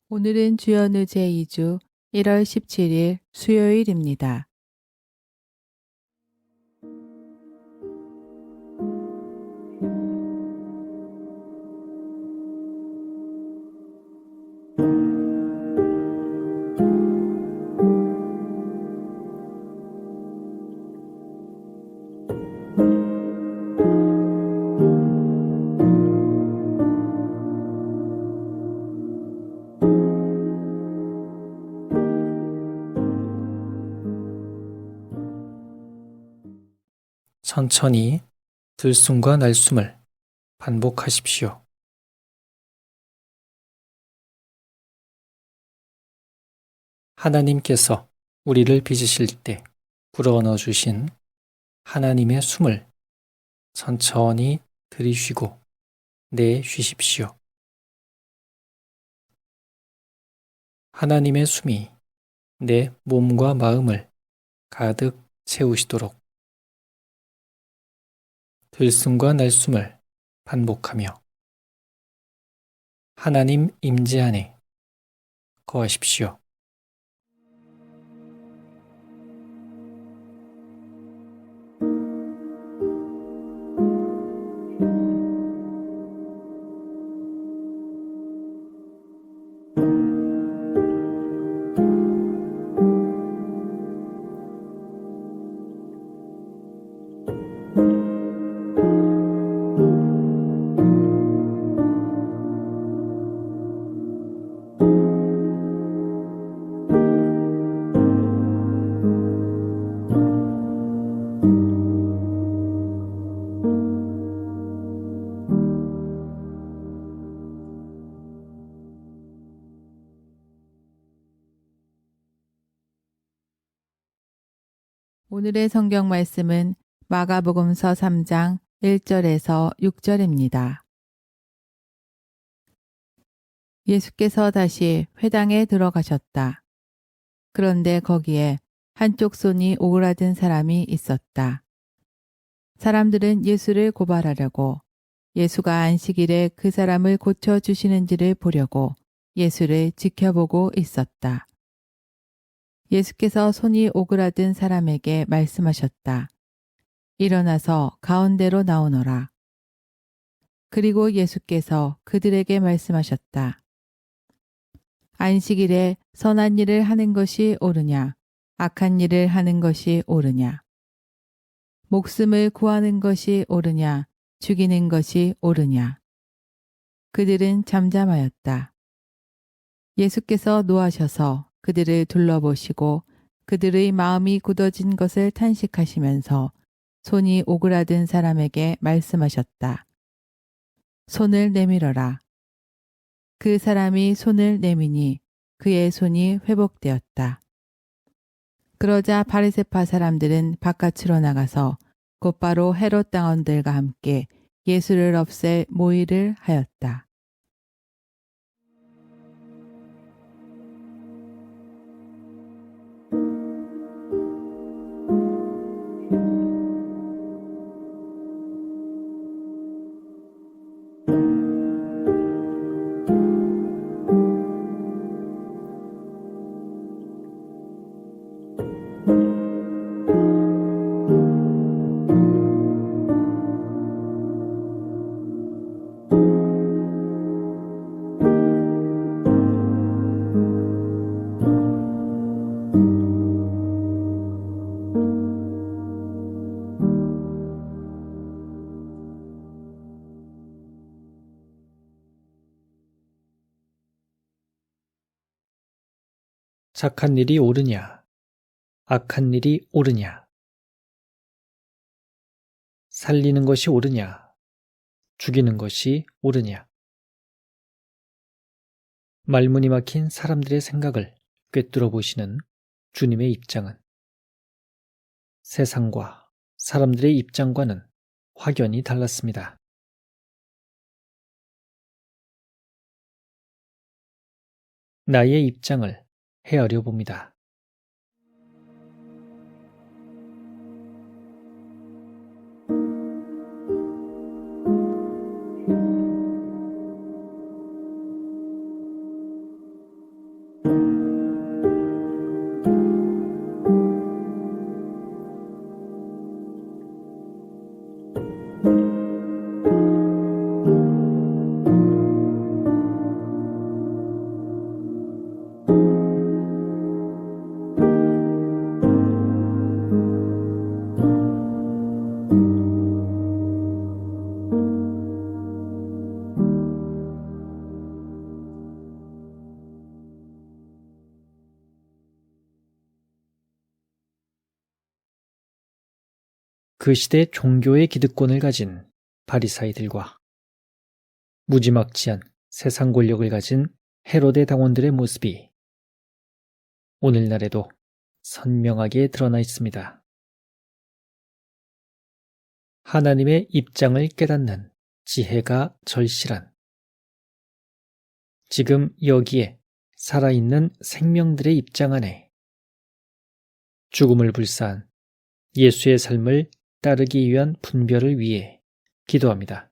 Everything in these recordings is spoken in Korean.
오늘은 주연의 제2주 1월 17일 수요일입니다. 천천히 들숨과 날숨을 반복하십시오. 하나님께서 우리를 빚으실 때 불어넣어 주신 하나님의 숨을 천천히 들이쉬고 내쉬십시오. 하나님의 숨이 내 몸과 마음을 가득 채우시도록 들숨과 날숨을 반복하며 하나님 임재 안에 거하십시오. 오늘의 성경 말씀은 마가복음서 3장 1절에서 6절입니다. 예수께서 다시 회당에 들어가셨다. 그런데 거기에 한쪽 손이 오그라든 사람이 있었다. 사람들은 예수를 고발하려고 예수가 안식일에 그 사람을 고쳐주시는지를 보려고 예수를 지켜보고 있었다. 예수께서 손이 오그라든 사람에게 말씀하셨다. 일어나서 가운데로 나오너라. 그리고 예수께서 그들에게 말씀하셨다. 안식일에 선한 일을 하는 것이 옳으냐, 악한 일을 하는 것이 옳으냐, 목숨을 구하는 것이 옳으냐, 죽이는 것이 옳으냐. 그들은 잠잠하였다. 예수께서 노하셔서 그들을 둘러보시고 그들의 마음이 굳어진 것을 탄식하시면서 손이 오그라든 사람에게 말씀하셨다. 손을 내밀어라. 그 사람이 손을 내미니 그의 손이 회복되었다. 그러자 바리새파 사람들은 바깥으로 나가서 곧바로 헤롯 당원들과 함께 예수를 없앨 모의를 하였다. 착한 일이 옳으냐, 악한 일이 옳으냐, 살리는 것이 옳으냐, 죽이는 것이 옳으냐. 말문이 막힌 사람들의 생각을 꿰뚫어 보시는 주님의 입장은 세상과 사람들의 입장과는 확연히 달랐습니다. 나의 입장을 헤아려 봅니다. 그 시대 종교의 기득권을 가진 바리사이들과 무지막지한 세상 권력을 가진 헤로데 당원들의 모습이 오늘날에도 선명하게 드러나 있습니다. 하나님의 입장을 깨닫는 지혜가 절실한, 지금 여기에 살아있는 생명들의 입장 안에 죽음을 불사한 예수의 삶을 따르기 위한 분별을 위해 기도합니다.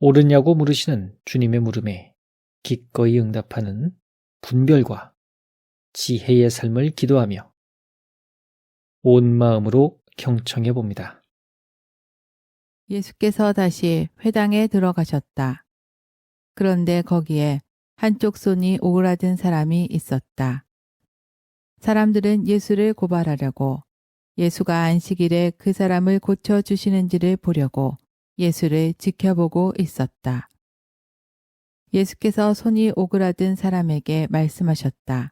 옳으냐고 물으시는 주님의 물음에 기꺼이 응답하는 분별과 지혜의 삶을 기도하며 온 마음으로 경청해 봅니다. 예수께서 다시 회당에 들어가셨다. 그런데 거기에 한쪽 손이 오그라든 사람이 있었다. 사람들은 예수를 고발하려고 예수가 안식일에 그 사람을 고쳐주시는지를 보려고 예수를 지켜보고 있었다. 예수께서 손이 오그라든 사람에게 말씀하셨다.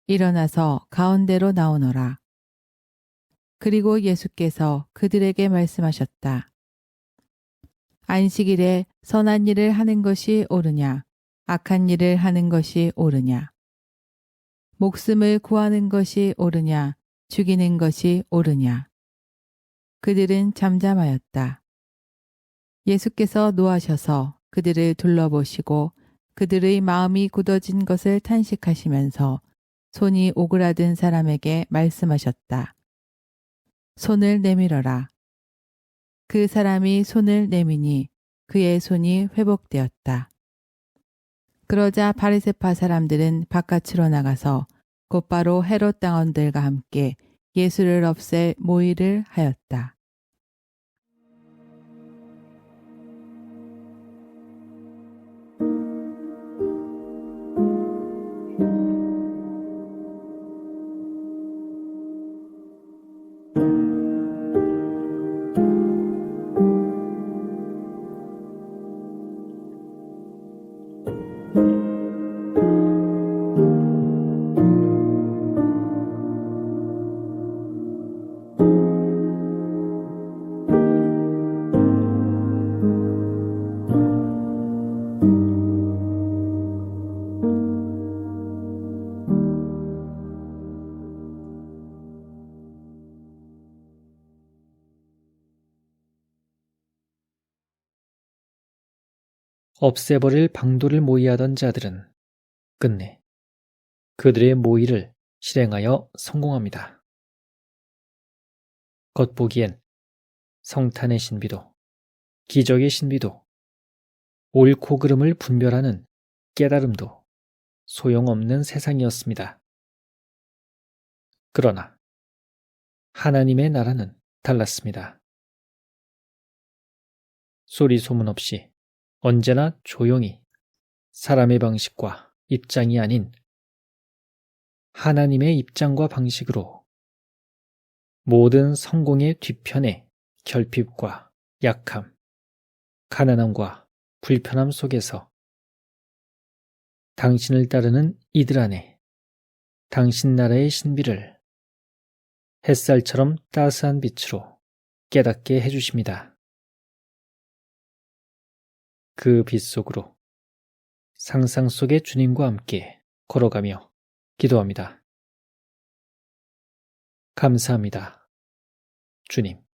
일어나서 가운데로 나오너라. 그리고 예수께서 그들에게 말씀하셨다. 안식일에 선한 일을 하는 것이 옳으냐, 악한 일을 하는 것이 옳으냐. 목숨을 구하는 것이 옳으냐, 죽이는 것이 옳으냐. 그들은 잠잠하였다. 예수께서 노하셔서 그들을 둘러보시고 그들의 마음이 굳어진 것을 탄식하시면서 손이 오그라든 사람에게 말씀하셨다. 손을 내밀어라. 그 사람이 손을 내미니 그의 손이 회복되었다. 그러자 바리새파 사람들은 바깥으로 나가서 곧바로 헤롯 당원들과 함께 예수를 없앨 모의를 하였다. 없애버릴 방도를 모의하던 자들은 끝내 그들의 모의를 실행하여 성공합니다. 겉보기엔 성탄의 신비도 기적의 신비도 옳고 그름을 분별하는 깨달음도 소용없는 세상이었습니다. 그러나 하나님의 나라는 달랐습니다. 소리 소문 없이 언제나 조용히 사람의 방식과 입장이 아닌 하나님의 입장과 방식으로 모든 성공의 뒤편에 결핍과 약함, 가난함과 불편함 속에서 당신을 따르는 이들 안에 당신 나라의 신비를 햇살처럼 따스한 빛으로 깨닫게 해주십니다. 그 빛 속으로 상상 속의 주님과 함께 걸어가며 기도합니다. 감사합니다. 주님.